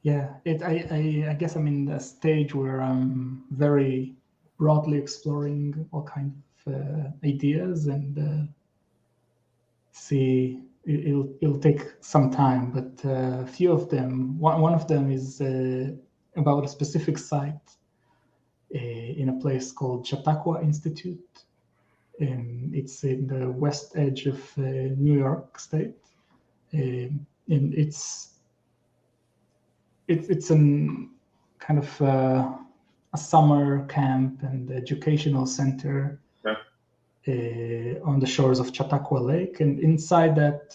Yeah, I guess I'm in a stage where I'm very broadly exploring all kinds of ideas, and see it'll take some time, but a few of them. One of them is about a specific site in a place called Chautauqua Institute. It's in the west edge of New York State, and it's an kind of a summer camp and educational center on the shores of Chautauqua Lake, and inside that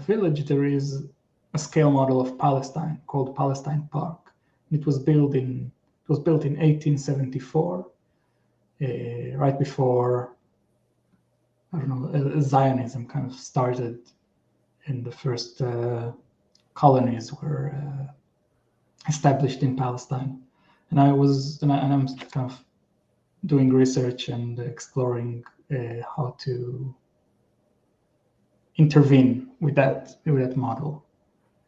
village there is a scale model of Palestine called Palestine Park. It was built in 1874, right before, I don't know, Zionism kind of started, and the first colonies were established in Palestine. And I'm kind of doing research and exploring how to intervene with that model.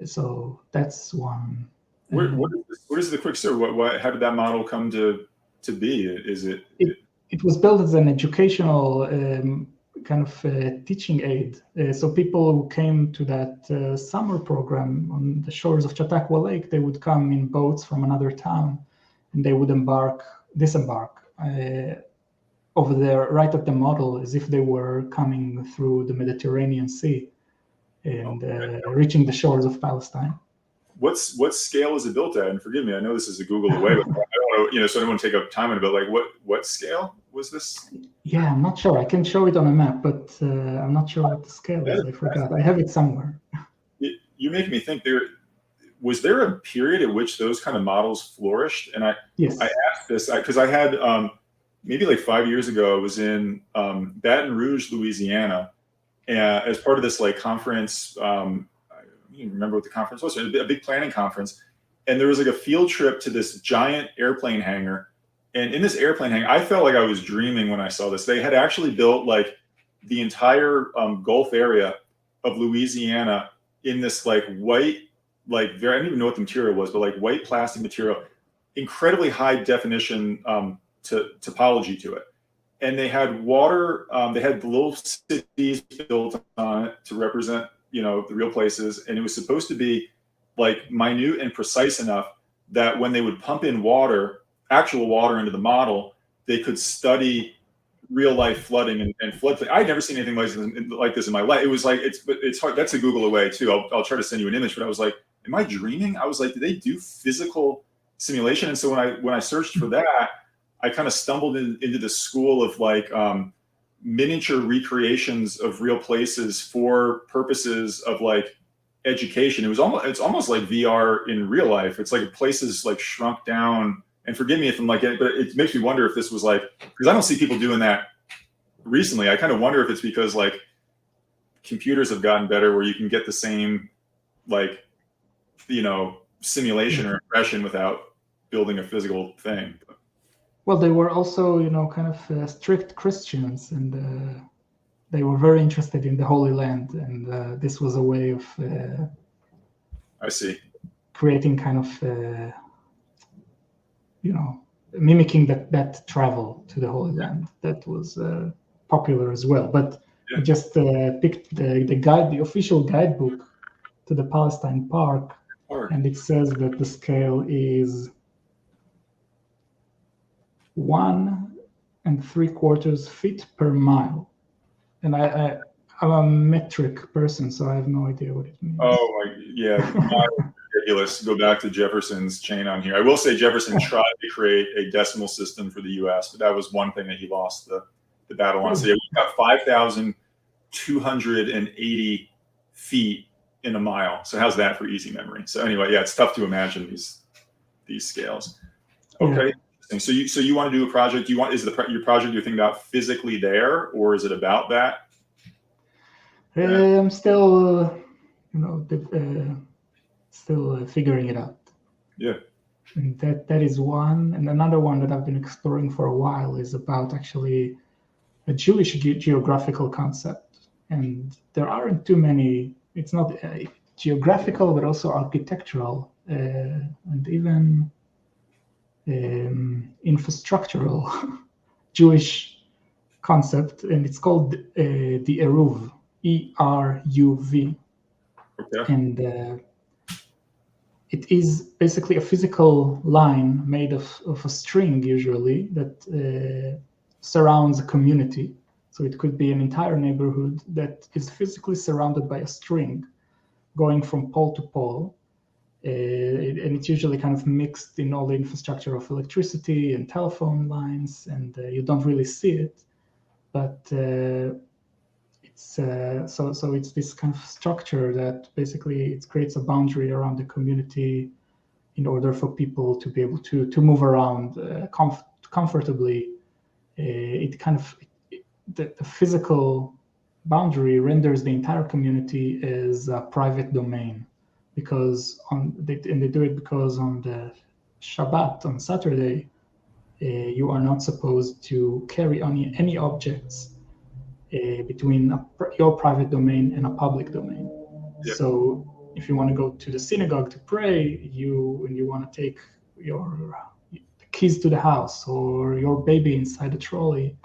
So that's one. What is the quick story? How did that model come to be? It was built as an educational kind of teaching aid. So people who came to that summer program on the shores of Chautauqua Lake, they would come in boats from another town, and they would disembark over there, right at the model, as if they were coming through the Mediterranean Sea and reaching the shores of Palestine. What scale is it built at? And forgive me, I know this is a Google away, but I don't want to, so I don't want to take up time on it. But like, what scale was this? Yeah, I'm not sure. I can show it on a map, but I'm not sure what the scale is. I forgot. I have it somewhere. You make me think. Was there a period at which those kind of models flourished? And I asked this because I had maybe like 5 years ago. I was in Baton Rouge, Louisiana, as part of this like conference. I don't remember what the conference was. It was a big planning conference, and there was like a field trip to this giant airplane hangar. And in this airplane hangar, I felt like I was dreaming when I saw this. They had actually built like the entire Gulf area of Louisiana in this like white, like I don't even know what the material was, but like white plastic material, incredibly high definition topology to it. And they had water. They had the little cities built on it to represent, the real places, and it was supposed to be like minute and precise enough that when they would pump in actual water into the model, they could study real life flooding and floodplain. I'd never seen anything like this in my life. It was like it's hard. That's a Google away too. I'll try to send you an image, but I was like, am I dreaming? I was like, did they do physical simulation? And so when I searched for that, I kind of stumbled into this school of like miniature recreations of real places for purposes of like education. It's almost like VR in real life. It's like places like shrunk down. And forgive me if I'm like, but it makes me wonder if this was like, because I don't see people doing that recently. I kind of wonder if it's because like computers have gotten better where you can get the same like, simulation or impression without building a physical thing. Well, they were also, kind of strict Christians, and they were very interested in the Holy Land, and this was a way of I see, creating kind of mimicking that travel to the Holy Land that was popular as well. But I just picked the official guidebook to the Palestine Park, and it says that the scale is 1 3/4 feet per mile. And I'm a metric person, so I have no idea what it means. Oh, ridiculous. Go back to Jefferson's chain on here. I will say Jefferson tried to create a decimal system for the U.S., but that was one thing that he lost the battle on. So yeah, we've got 5,280 feet in a mile. So how's that for easy memory? So anyway, yeah, it's tough to imagine these scales. Okay. Yeah. So you want to do a project? Your project you're thinking about physically there, or is it about that? I'm still, still figuring it out. Yeah. And that is one. And another one that I've been exploring for a while is about actually a Jewish geographical concept. And there aren't too many. It's not. geographical, but also architectural, and even infrastructural Jewish concept, and it's called the Eruv, ERUV. Okay. And it is basically a physical line made of a string, usually, that surrounds a community. So it could be an entire neighborhood that is physically surrounded by a string going from pole to pole. And it's usually kind of mixed in all the infrastructure of electricity and telephone lines, and you don't really see it. But it's so it's this kind of structure that basically it creates a boundary around the community in order for people to be able to move around comfortably. It kind of the physical boundary renders the entire community as a private domain, because they do it because on the Shabbat, on Saturday, you are not supposed to carry any objects between your private domain and a public domain. Yep. So if you want to go to the synagogue to pray, and you want to take your keys to the house or your baby inside a trolley,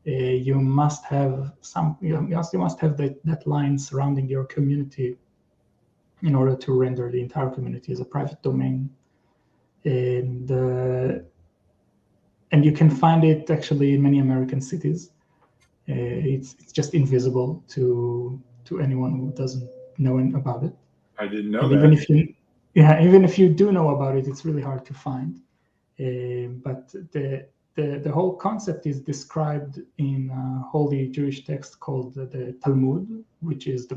you must have that line surrounding your community in order to render the entire community as a private domain. And you can find it actually in many American cities. It's just invisible to anyone who doesn't know about it. I didn't know and that. Even if you do know about it, it's really hard to find. But the whole concept is described in a holy Jewish text called the Talmud, which is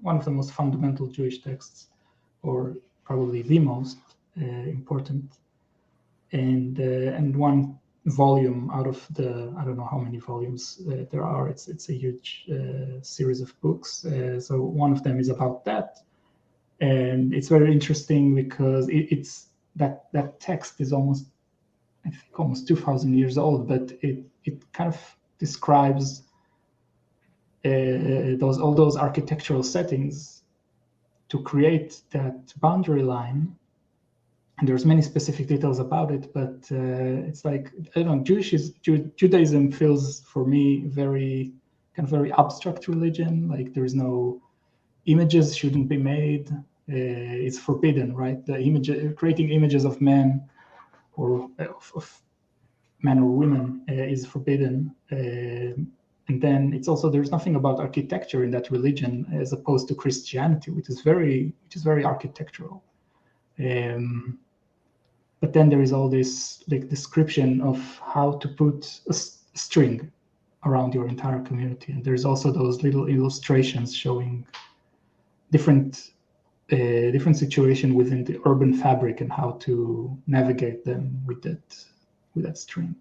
one of the most fundamental Jewish texts, or probably the most important. And one volume out of the, I don't know how many volumes there are. It's a huge series of books. So one of them is about that, and it's very interesting because it's that text is almost 2,000 years old, but it kind of describes all those architectural settings to create that boundary line. And there's many specific details about it, but it's like, I don't know, Judaism feels for me very abstract religion. Like there's no images shouldn't be made. It's forbidden, right? Creating images of men or of men or women is forbidden. And then it's also, there's nothing about architecture in that religion as opposed to Christianity, which is very architectural. But then there is all this description of how to put a string around your entire community. And there's also those little illustrations showing different situation within the urban fabric and how to navigate them with that string.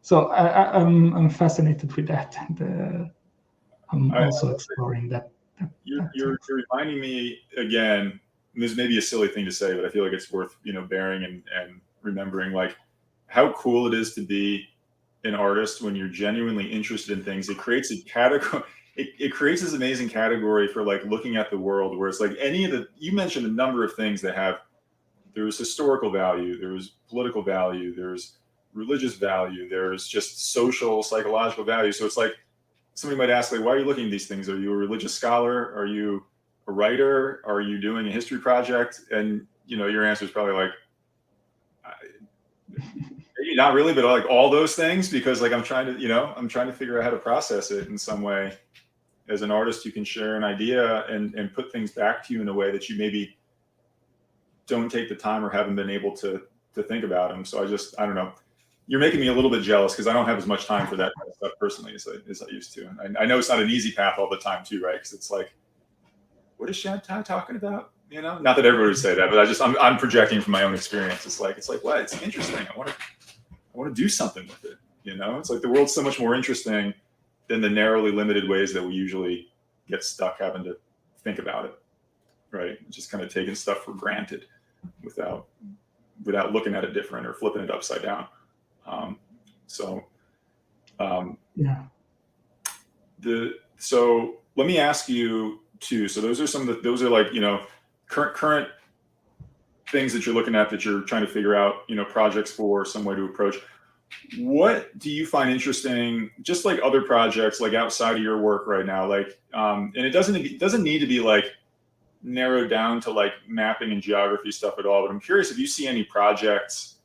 So I'm fascinated with that, and I'm also exploring that. You're reminding me again. And this may be a silly thing to say, but I feel like it's worth bearing and remembering, like how cool it is to be an artist when you're genuinely interested in things. It creates a category. It creates this amazing category for like looking at the world, where it's like you mentioned a number of things that there's historical value, there's political value, there's religious value, there's just social, psychological value. So it's like somebody might ask, like, why are you looking at these things? Are you a religious scholar? Are you a writer? Are you doing a history project? And your answer is probably like, maybe not really, but like all those things, because like I'm trying to figure out how to process it in some way. As an artist, you can share an idea and put things back to you in a way that you maybe don't take the time or haven't been able to think about them. So I don't know. You're making me a little bit jealous because I don't have as much time for that kind of stuff personally as I used to. And I know it's not an easy path all the time too, right? Because it's like, what is Shabtai talking about? Not that everybody would say that, but I'm projecting from my own experience. It's like, what? It's interesting. I want to do something with it. It's like the world's so much more interesting than the narrowly limited ways that we usually get stuck having to think about it, right? Just kind of taking stuff for granted without looking at it different or flipping it upside down. Yeah. So let me ask you too. So those are those are like, current things that you're looking at that you're trying to figure out, projects for, some way to approach. What do you find interesting, just like other projects, like outside of your work right now? Like, and it doesn't need to be like narrowed down to like mapping and geography stuff at all, but I'm curious if you see any projects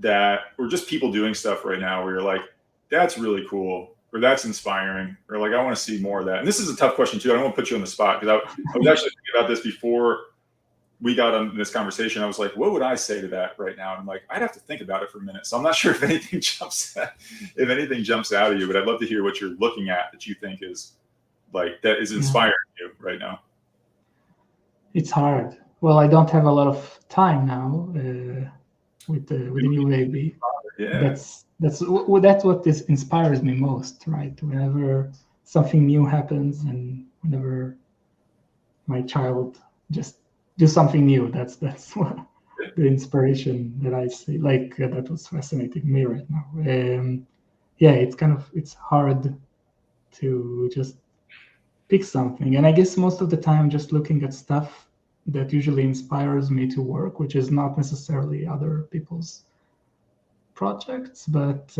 or just people doing stuff right now where you're like, that's really cool, or that's inspiring, or like, I want to see more of that. And this is a tough question too. I don't want to put you on the spot, because I was actually thinking about this before we got on this conversation. I was like, what would I say to that right now? And I'm like, I'd have to think about it for a minute. So I'm not sure if anything jumps out at you, but I'd love to hear what you're looking at that you think is like, that is inspiring you right now. It's hard. Well, I don't have a lot of time now with the new baby. Yeah. That's what this inspires me most, right? Whenever something new happens, and whenever my child just do something new, that's what the inspiration that I see. Like that was fascinating me right now. It's hard to just pick something, and I guess most of the time just looking at stuff that usually inspires me to work, which is not necessarily other people's projects, but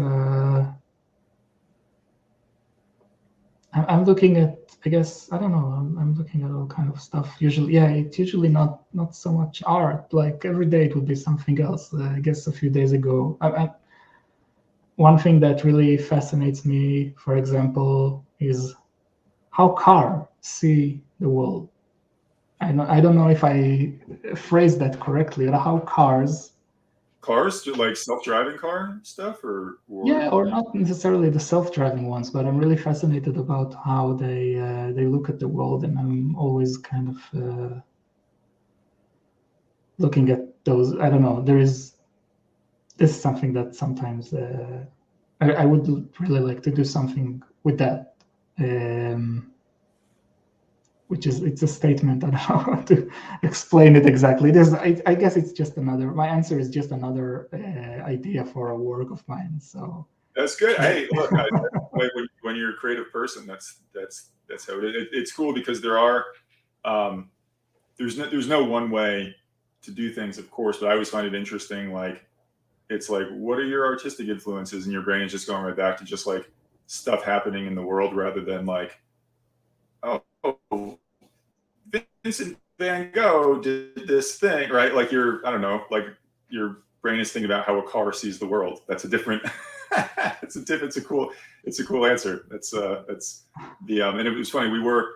I'm looking at, I guess, I don't know, I'm looking at all kind of stuff. Usually, it's usually not so much art. Like every day it would be something else. I guess a few days ago, one thing that really fascinates me, for example, is how cars see the world. I don't know if I phrased that correctly, but how cars, like self-driving car stuff, or not necessarily the self-driving ones, but I'm really fascinated about how they look at the world, and I'm always kind of looking at those. I don't know. This is something that sometimes I would really like to do something with that. Which is, it's a statement. I don't know how to explain it exactly. I guess it's just my answer is just another idea for a work of mine. So that's good. Hey, look, when you're a creative person, that's how it is. It's cool because there's no one way to do things, of course, but I always find it interesting. Like, it's like, what are your artistic influences? And your brain is just going right back to just like stuff happening in the world, rather than like, oh, Vincent Van Gogh did this thing, right? Like I don't know, like your brain is thinking about how a car sees the world. That's a different, it's a cool answer. That's the, and it was funny. We were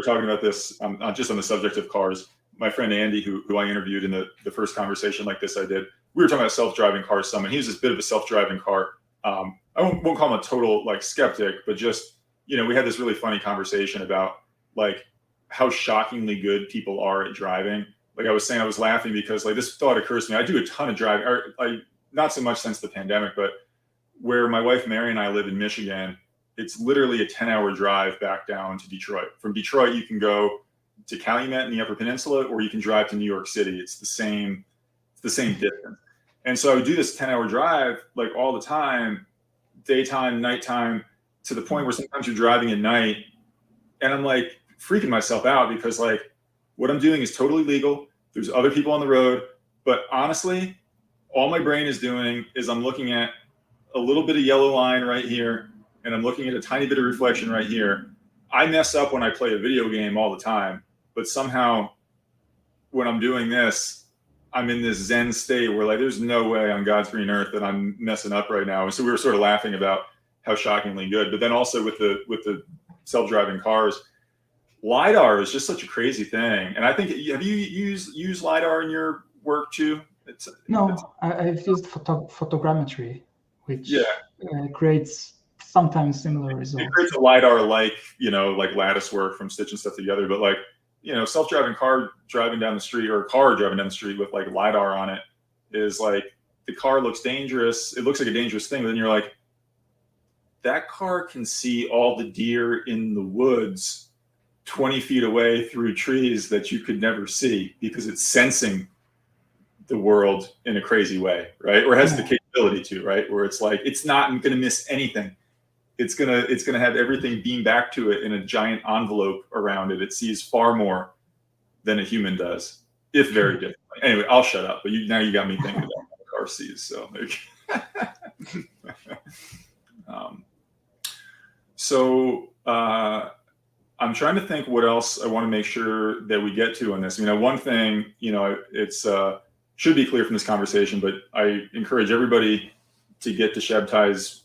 talking about this just on the subject of cars. My friend Andy, who I interviewed in the first conversation like this I did, we were talking about self-driving car some, and he was this bit of a self-driving car. I won't call him a total like skeptic, but just, we had this really funny conversation about like how shockingly good people are at driving. Like I was saying, I was laughing because like this thought occurs to me. I do a ton of driving, or like not so much since the pandemic, but where my wife Mary and I live in Michigan, it's literally a 10-hour drive back down to Detroit. From Detroit, you can go to Calumet in the Upper Peninsula, or you can drive to New York City. It's the same distance. And so I would do this 10-hour drive like all the time, daytime, nighttime, to the point where sometimes you're driving at night and I'm like freaking myself out because like what I'm doing is totally legal. There's other people on the road, but honestly, all my brain is doing is I'm looking at a little bit of yellow line right here, and I'm looking at a tiny bit of reflection right here. I mess up when I play a video game all the time, but somehow when I'm doing this, I'm in this Zen state where like, there's no way on God's green earth that I'm messing up right now. And so we were sort of laughing about how shockingly good, but then also with the self-driving cars, LiDAR is just such a crazy thing. And I think, have you used LiDAR in your work too? I've used photogrammetry, which creates sometimes similar results. It creates a LiDAR like lattice work from stitching stuff together, but like, self-driving car driving down the street, or a car driving down the street with like LiDAR on it, is like, the car looks dangerous. It looks like a dangerous thing, but then you're like, that car can see all the deer in the woods 20 feet away through trees that you could never see because it's sensing the world in a crazy way, right? Or has the capability to, right? Where it's like, it's not going to miss anything. it's gonna have everything beamed back to it in a giant envelope around it. It sees far more than a human does, if very differently. Anyway, I'll shut up. But now you got me thinking about what the car sees. So, I'm trying to think what else I want to make sure that we get to on this. One thing, it's should be clear from this conversation, but I encourage everybody to get to Shabtai's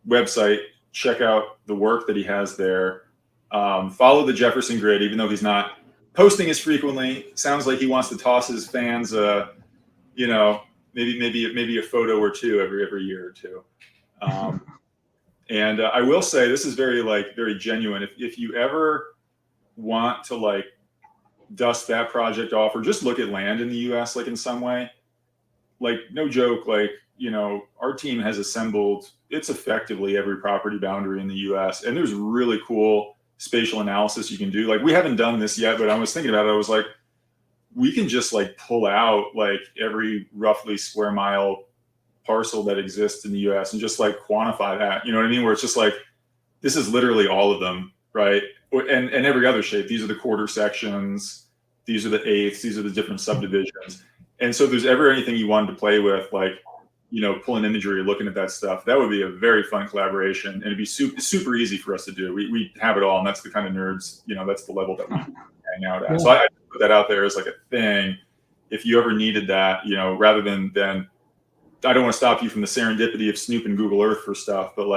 website, check out the work that he has there, follow the Jefferson Grid, even though he's not posting as frequently. Sounds like he wants to toss his fans, maybe a photo or two every year or two. And I will say, this is very genuine. If you ever want to dust that project off, or just look at land in the U.S. in some way, no joke, our team has assembled, it's effectively every property boundary in the U.S. And there's really cool spatial analysis you can do. We haven't done this yet, but I was thinking about it. I was like, we can just pull out every roughly square mile parcel that exists in the US and just quantify that, you know what I mean? Where it's just this is literally all of them, right? And every other shape. These are the quarter sections, these are the eighths, these are the different subdivisions. And so if there's ever anything you wanted to play with, pulling imagery or looking at that stuff, that would be a very fun collaboration. And it'd be super easy for us to do. We have it all, and that's the kind of nerds, that's the level that we hang out at. Yeah. So I put that out there as a thing. If you ever needed that, rather than I don't want to stop you from the serendipity of snooping Google Earth for stuff, but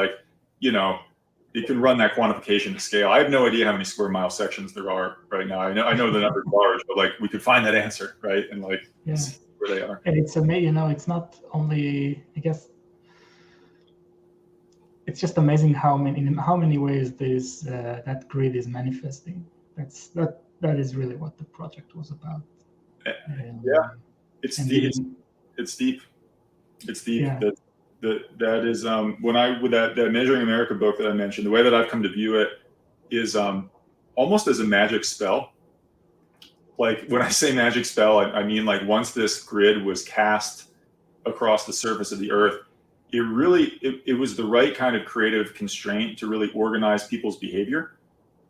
it can run that quantification to scale. I have no idea how many square mile sections there are right now. I know the number is large, but we could find that answer, right? And see where they are. And it's amazing, it's not only, I guess, it's just amazing in how many ways this that grid is manifesting. That is really what the project was about. Yeah, it's deep. It's deep. It's deep. Yeah. That is with that Measuring America book that I mentioned, the way that I've come to view it is almost as a magic spell. When I say magic spell, I mean once this grid was cast across the surface of the earth, it was the right kind of creative constraint to really organize people's behavior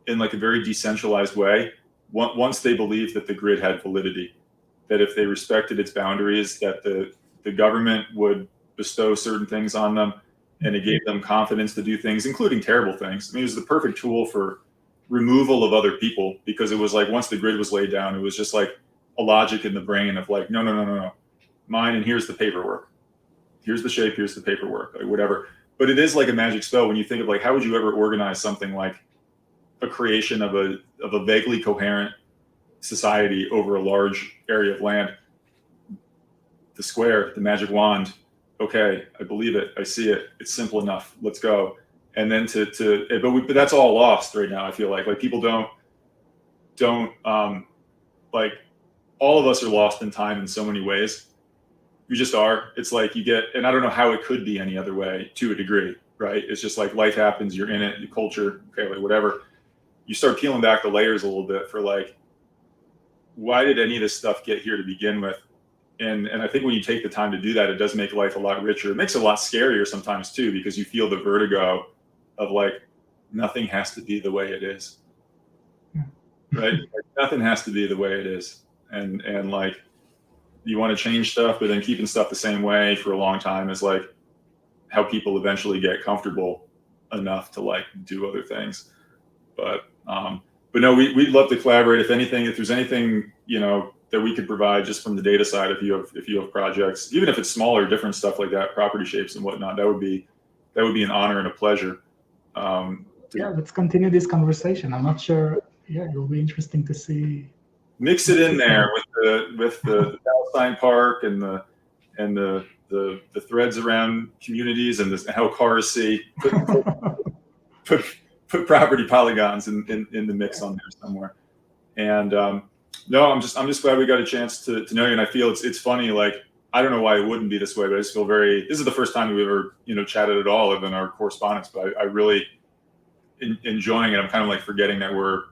in a very decentralized way. Once they believed that the grid had validity, that if they respected its boundaries, that the government would bestow certain things on them, and it gave them confidence to do things, including terrible things. It was the perfect tool for removal of other people, because it was once the grid was laid down, it was just a logic in the brain of no, mine, and here's the paperwork. Here's the shape, here's the paperwork, whatever. But it is a magic spell when you think of how would you ever organize something like a creation of a vaguely coherent society over a large area of land. The square, the magic wand. Okay, I believe it. I see it. It's simple enough. Let's go. And then but that's all lost right now. I feel like people don't all of us are lost in time in so many ways. We just are. It's you get, and I don't know how it could be any other way to a degree, right? It's just life happens. You're in it. Your culture, okay, whatever. You start peeling back the layers a little bit for why did any of this stuff get here to begin with? And I think when you take the time to do that, it does make life a lot richer. It makes it a lot scarier sometimes too, because you feel the vertigo of nothing has to be the way it is, right? Nothing has to be the way it is. And you want to change stuff, but then keeping stuff the same way for a long time is how people eventually get comfortable enough to do other things. But no, we'd love to collaborate. If there's anything, that we could provide just from the data side, if you have projects, even if it's smaller, different stuff like that, property shapes and whatnot, that would be an honor and a pleasure. Let's continue this conversation. I'm not sure. Yeah, it will be interesting to see. Mix it in there with the Palestine Park and the threads around communities and how cars see. Put property polygons in the mix on there somewhere. And no, I'm just glad we got a chance to know you. And I feel it's funny. I don't know why it wouldn't be this way, but I just feel this is the first time we've ever chatted at all, other than our correspondence. But I really enjoying it. I'm kind of forgetting that we're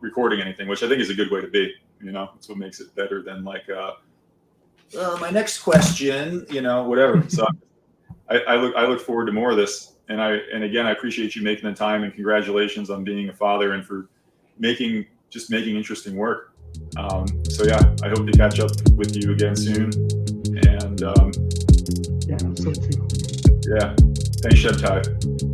recording anything, which I think is a good way to be. That's what makes it better than my next question. Whatever. So I look forward to more of this. And again, I appreciate you making the time, and congratulations on being a father and for making interesting work. So yeah, I hope to catch up with you again soon. And yeah, absolutely. Yeah, thanks, Shabtai.